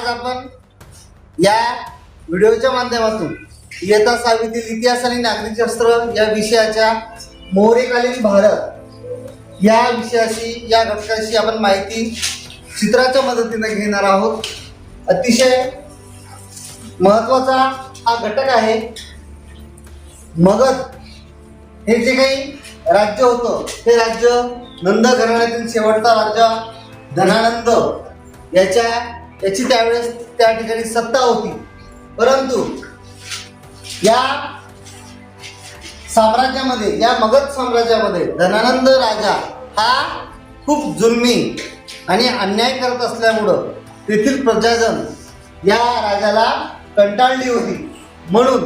आज आपण या व्हिडिओच्या माध्यमातून इयत्ता 6वीतील इतिहास आणि नागरिकशास्त्र या विषयाच्या मौर्यकालीन भारत या विषयाशी या घटकाशी आपण माहिती चित्राच्या मदतीने घेणार आहोत। अतिशय महत्त्वाचा हा घटक आहे। मगध हे जे काही राज्य होतं ते राज्य नंद घराण्यातील शेवटचा राजा धनानंद याची त्यावेळेस त्या ठिकाणी सत्ता होती। परंतु या साम्राज्यामध्ये या मगध साम्राज्यामध्ये धनानंद राजा हा खूप जुलमी आणि अन्याय करत असल्यामुळं तेथील प्रजाजन या राजाला कंटाळली होती। म्हणून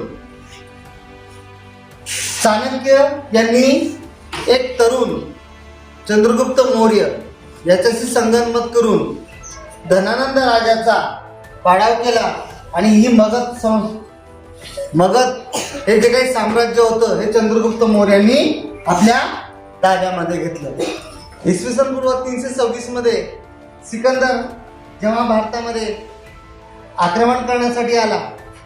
चाणक्य यांनी एक तरुण चंद्रगुप्त मौर्य याच्याशी संगनमत करून धनानंद राजाचा पाडाव केला आणि ही मगध हे जे काही साम्राज्य होतं हे चंद्रगुप्त मौर्यांनी आपल्या ताब्यामध्ये घेतलं। इसवी सन पूर्व 326 मध्ये सिकंदर जेव्हा भारतामध्ये आक्रमण करण्यासाठी आला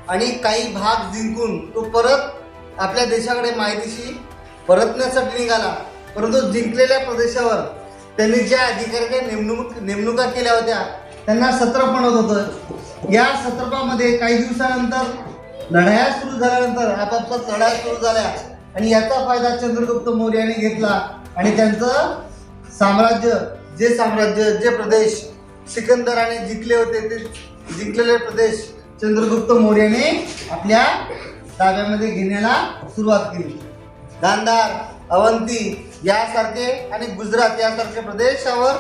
आणि काही भाग जिंकून तो परत आपल्या देशाकडे मायदेशी परतण्यासाठी निघाला, परंतु जिंकलेल्या प्रदेशावर त्यांनी ज्या अधिकाऱ्याच्या नेमणुका केल्या होत्या त्यांना सत्रप म्हणत होतं। या सत्रपामध्ये काही दिवसानंतर लढाया सुरू झाल्यानंतर आपापसात लढाया सुरू झाल्या आणि याचा फायदा चंद्रगुप्त मौर्याने घेतला आणि त्यांचं साम्राज्य जे प्रदेश सिकंदराने जिंकले होते ते जिंकलेले प्रदेश चंद्रगुप्त मौर्याने आपल्या ताब्यामध्ये घेण्याला सुरुवात केली। गांधार, अवंती यासारखे आणि गुजरात यासारखे प्रदेशावर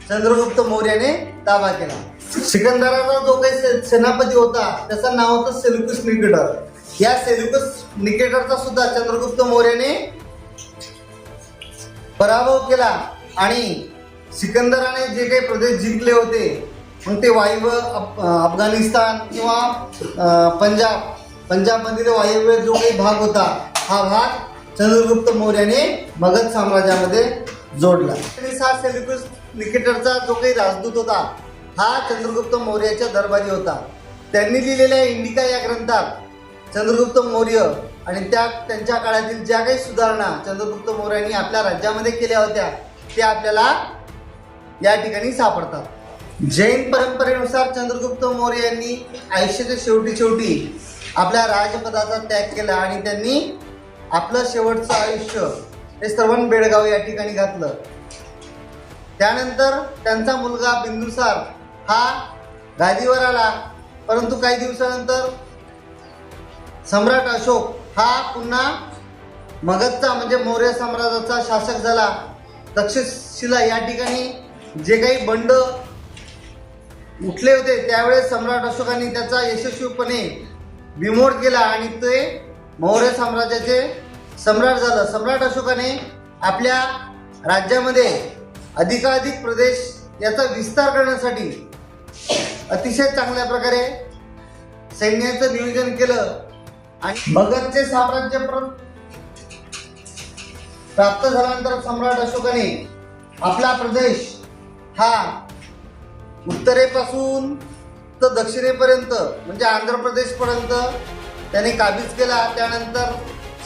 चंद्रगुप्त मौर्याने ताबा केला। सिकंदराचा जो काही सेनापती होता त्याचं नाव होतं सेल्युकस निकेटर। या सेल्युकस निकेटरचा सुद्धा चंद्रगुप्त मौर्याने पराभव केला आणि सिकंदराने जे काही प्रदेश जिंकले होते मग ते वायव्य अफगाणिस्तान किंवा पंजाबमधील वायव्य जो काही भाग होता हा भाग चंद्रगुप्त मौर्याने मगध साम्राज्यामध्ये जोडला। हा सेल्युकस निकेटरचा जो काही राजदूत होता हा चंद्रगुप्त मौर्याच्या दरबारी होता। त्यांनी लिहिलेल्या इंडिका या ग्रंथात चंद्रगुप्त मौर्य आणि त्यांच्या काळातील ज्या काही सुधारणा चंद्रगुप्त मौर्यांनी आपल्या राज्यामध्ये केल्या होत्या त्या आपल्याला या ठिकाणी सापडतात। जैन परंपरेनुसार चंद्रगुप्त मौर्य यांनी आयुष्याच्या शेवटी आपल्या राजपदाचा त्याग केला आणि त्यांनी आपलं शेवटचं आयुष्य हे श्रवण बेळगाव या ठिकाणी घातलं। त्यानंतर त्यांचा मुलगा बिंदुसार हा गादीवर आला, परंतु काही दिवसानंतर सम्राट अशोक हा पुन्हा मगधचा म्हणजे मौर्य साम्राज्याचा शासक झाला। तक्षशिला या ठिकाणी जे काही बंड उठले होते त्यावेळेस सम्राट अशोकाने त्याचा यशस्वीपणे बिमोड केला आणि ते मौर्य साम्राज्याचे सम्राट झालं। सम्राट अशोकाने आपल्या राज्यामध्ये अधिकाधिक प्रदेश याचा विस्तार करण्यासाठी अतिशय चांगल्या प्रकारे सैन्याचं नियोजन केलं आणि मगधचे साम्राज्य प्राप्त झाल्यानंतर सम्राट अशोकाने आपला प्रदेश हा उत्तरेपासून तर दक्षिणेपर्यंत म्हणजे आंध्र प्रदेशपर्यंत त्याने काबीज केला। त्यानंतर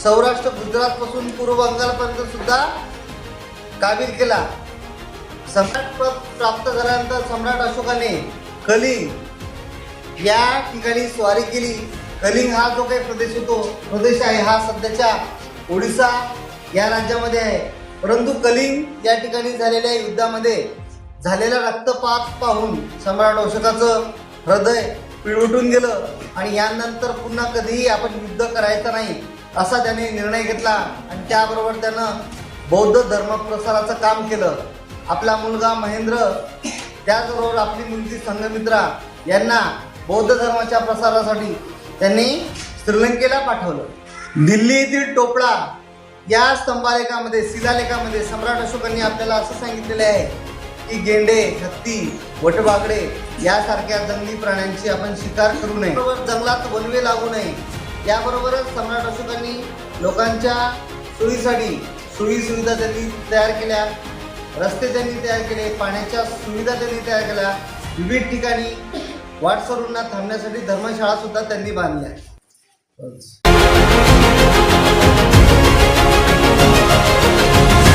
सौराष्ट्र गुजरातपासून पूर्व बंगालपर्यंत सुद्धा काबीज केला। सम्राट पद प्राप्त झाल्यानंतर सम्राट अशोकाने कलिंग या ठिकाणी स्वारी केली। कलिंग हा जो काही प्रदेश आहे हा सध्याच्या ओडिसा या राज्यामध्ये आहे। परंतु कलिंग या ठिकाणी झालेल्या युद्धामध्ये झालेला रक्तपात पाहून सम्राट अशोकाचं हृदय पिळवटून गेलं आणि यानंतर पुन्हा कधीही आपण युद्ध करायचं नाही असा त्याने निर्णय घेतला आणि त्याबरोबर त्यानं बौद्ध धर्म प्रसाराचं काम केलं। आपला मुलगा महेंद्र त्याचबरोबर आपली मुलगी संघमित्रा यांना बौद्ध धर्माच्या प्रसारासाठी त्यांनी श्रीलंकेला पाठवलं। दिल्ली येथील टोपळा या शिलालेखामध्ये सम्राट अशोकांनी आपल्याला असं सांगितलेले आहे की गेंडे, हत्ती, वटवाघळे यासारख्या जंगली प्राण्यांची आपण शिकार करू नये, जंगलात वनवे लागू नये। याबरोबरच सम्राट अशोकांनी लोकांच्या सोयीसाठी सोयीसुविधा त्यांनी तयार केल्या, रस्ते त्यांनी तयार केले, पाण्याच्या सुविधा त्यांनी तयार केल्या, विविध ठिकाणी वाटसरूंना थांबण्यासाठी धर्मशाळा सुद्धा त्यांनी बांधल्या.